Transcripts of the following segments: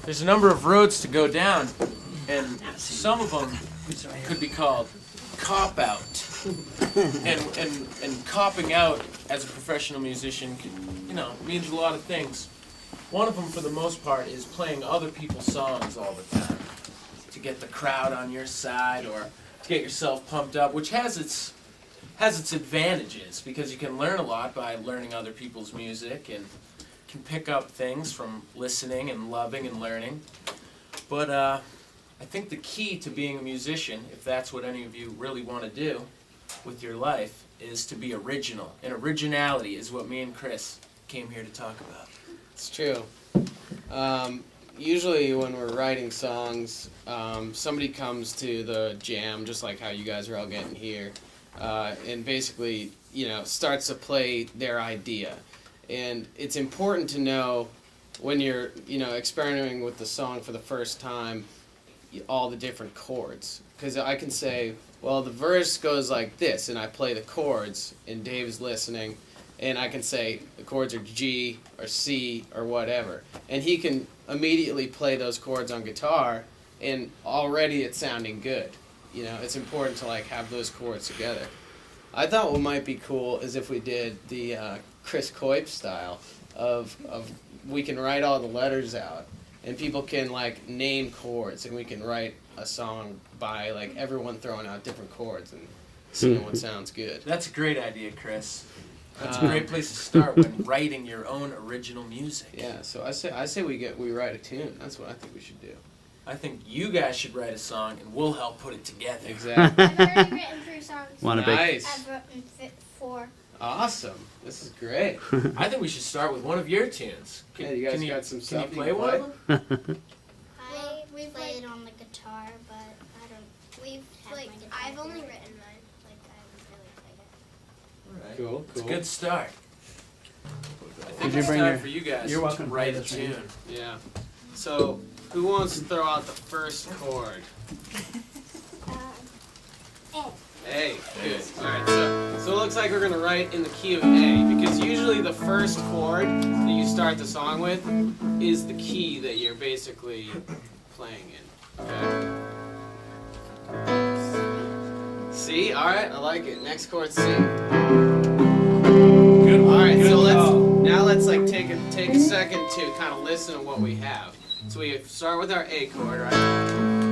There's a number of roads to go down, and some of them could be called cop out. And copping out as a professional musician, means a lot of things. One of them, for the most part, is playing other people's songs all the time to get the crowd on your side or to get yourself pumped up, which has its advantages because you can learn a lot by learning other people's music and can pick up things from listening and loving and learning. But I think the key to being a musician, if that's what any of you really want to do with your life, is to be original. And originality is what me and Chris came here to talk about. It's true. Usually when we're writing songs, somebody comes to the jam, just like how you guys are all getting here, and basically, starts to play their idea. And it's important to know when you're, experimenting with the song for the first time, all the different chords. Because I can say, well, the verse goes like this, and I play the chords, and Dave's listening, and I can say the chords are G or C or whatever. And he can immediately play those chords on guitar, and already it's sounding good. It's important to have those chords together. I thought what might be cool is if we did the Chris Coip style of we can write all the letters out, and people can name chords, and we can write a song by everyone throwing out different chords and seeing what sounds good. That's a great idea, Chris. That's a great place to start when writing your own original music. Yeah, so I say we write a tune. That's what I think we should do. I think you guys should write a song, and we'll help put it together. Exactly. I've already written 3 songs. Nice. I've written 4. Awesome. This is great. I think we should start with one of your tunes. You guys got some stuff. Can you play one of them? We played on the guitar, but I don't. I've only written mine. I haven't really played it. All right. Cool. It's a good start. I think you it's bring time your- for you guys you're to welcome to write play a this one. tune. Yeah. So, who wants to throw out the first chord? A. Good. All right. So it looks like we're gonna write in the key of A because usually the first chord that you start the song with is the key that you're basically playing in. Okay. C. All right. I like it. Next chord C. Good one. All right. Good So call. let's take a second to kind of listen to what we have. So we start with our A chord, right?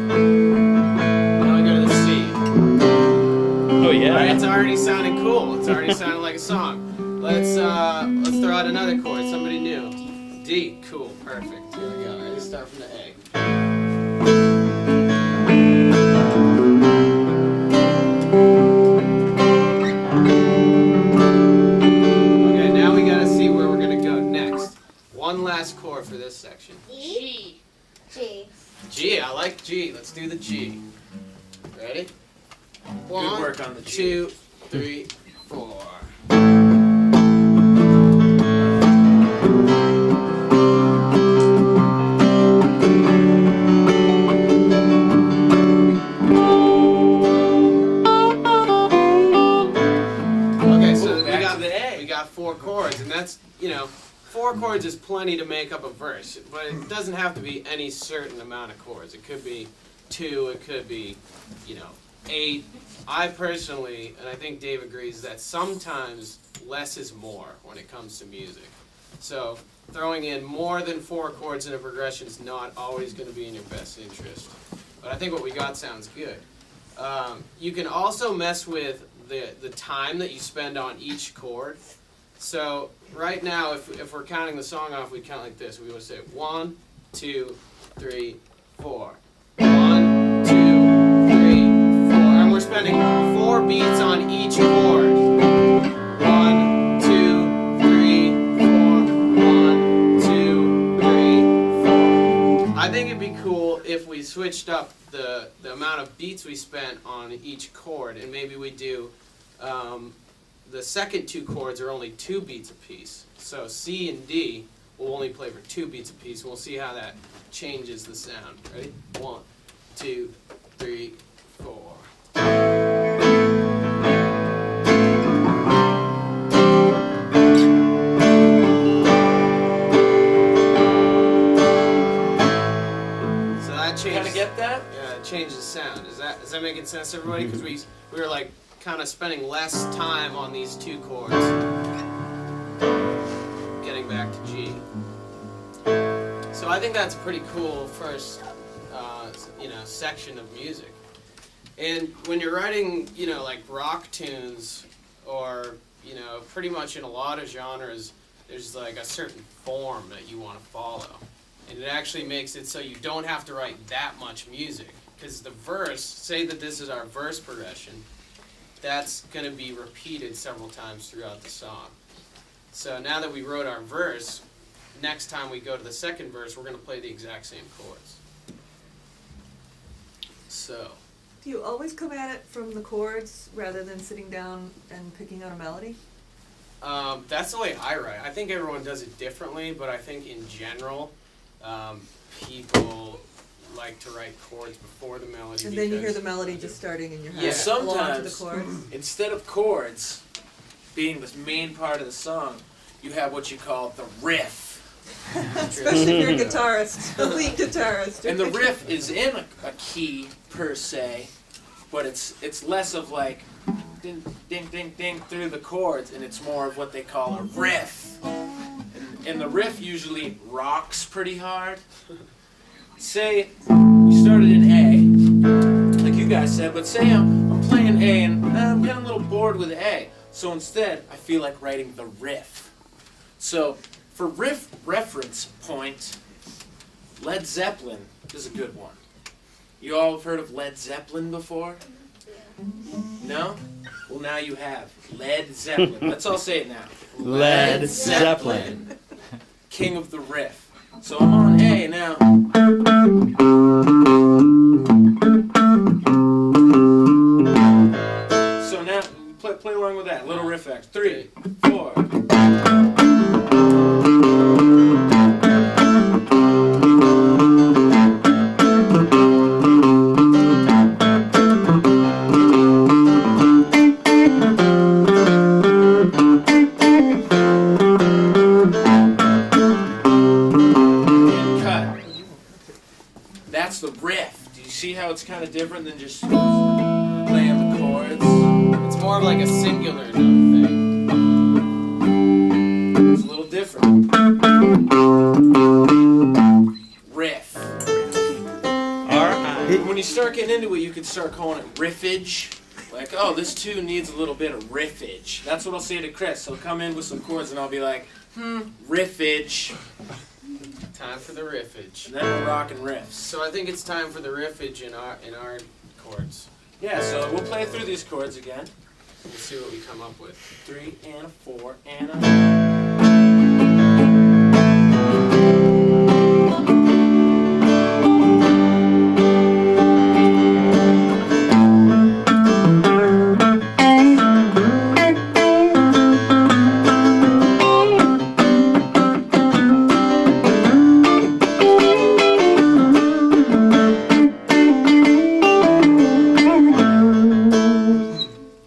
Now we go to the C. Oh yeah. All right, it's already sounding cool. It's already sounding like a song. Let's throw out another chord. Somebody new. D. Cool. Perfect. Here we go. Ready? Start from the A. Okay, now we gotta see where we're gonna go next. One last chord for this section. G. G. I like G. Let's do the G. Ready? Good work on the G. 2, 3, 4. Okay, so Back to the A. we got 4 chords, and that's, 4 chords is plenty to make up a verse, but it doesn't have to be any certain amount of chords. It could be 2, it could be, 8. I personally, and I think Dave agrees, that sometimes less is more when it comes to music. So throwing in more than 4 chords in a progression is not always going to be in your best interest. But I think what we got sounds good. You can also mess with the time that you spend on each chord. So right now, if we're counting the song off, we count like this. We would say 1, 2, 3, 4. 1, 2, 3, 4. And we're spending 4 beats on each chord. 1, 2, 3, 4. 1, 2, 3, 4. I think it'd be cool if we switched up the amount of beats we spent on each chord, and maybe we do the second 2 chords are only 2 beats apiece. So C and D will only play for 2 beats apiece, and we'll see how that changes the sound. Ready? 1, 2, 3, 4. that Kind changes. of get that? Yeah, it changes sound. Is that making sense to everybody? Because we were like kind of spending less time on these two chords, getting back to G. So I think that's a pretty cool first, section of music. And when you're writing, like rock tunes, or pretty much in a lot of genres, there's like a certain form that you want to follow. And it actually makes it so you don't have to write that much music. Because the verse, say that this is our verse progression, that's going to be repeated several times throughout the song. So now that we wrote our verse, next time we go to the second verse, we're going to play the exact same chords. So, Do you always come at it from the chords rather than sitting down and picking out a melody? that's the way I write. I think everyone does it differently, but I think in general, people like to write chords before the melody. And then you hear because- the melody just starting in your head. Yeah. Along to the Sometimes- chords. Instead of chords being the main part of the song, you have what you call the riff. Especially if you're a guitarist, a lead guitarist. And the riff is in a key per se, but it's less of like ding ding ding ding through the chords, and it's more of what they call a riff. And the riff usually rocks pretty hard. Say we started in A, like you guys said, but say I'm playing A and I'm getting a little bored with A. So instead, I feel like writing the riff. So for riff reference point, Led Zeppelin is a good one. You all have heard of Led Zeppelin before? No? Well, now you have. Led Zeppelin. Let's all say it now. Led Zeppelin. King of the riff. So I'm on A now. So now, play along with that. Little riff act. 3, 4. And cut. That's the riff. Do you see how it's kind of different than just playing the chords? It's more of like a singular note thing. It's a little different. Riff. Alright. When you start getting into it, you can start calling it riffage. Like, oh, this tune needs a little bit of riffage. That's what I'll say to Chris. He'll come in with some chords and I'll be like, riffage. Time for the riffage. And then we're rocking riffs. So I think it's time for the riffage in our chords. Yeah, so we'll play through these chords again. We'll see what we come up with. 3 and a 4 and a...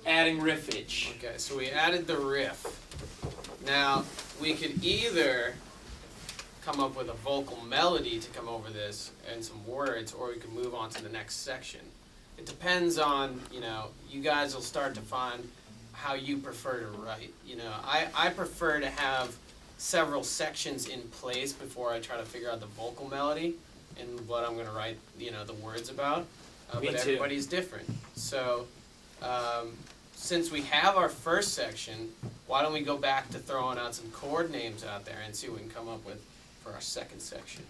Adding riffage. Okay, so we added the riff. Now, we could either come up with a vocal melody to come over this and some words, or we could move on to the next section. It depends on, you guys will start to find how you prefer to write. I prefer to have several sections in place before I try to figure out the vocal melody and what I'm going to write, the words about. Me But too. everybody's different. So, since we have our first section, why don't we go back to throwing out some chord names out there and see what we can come up with for our second section.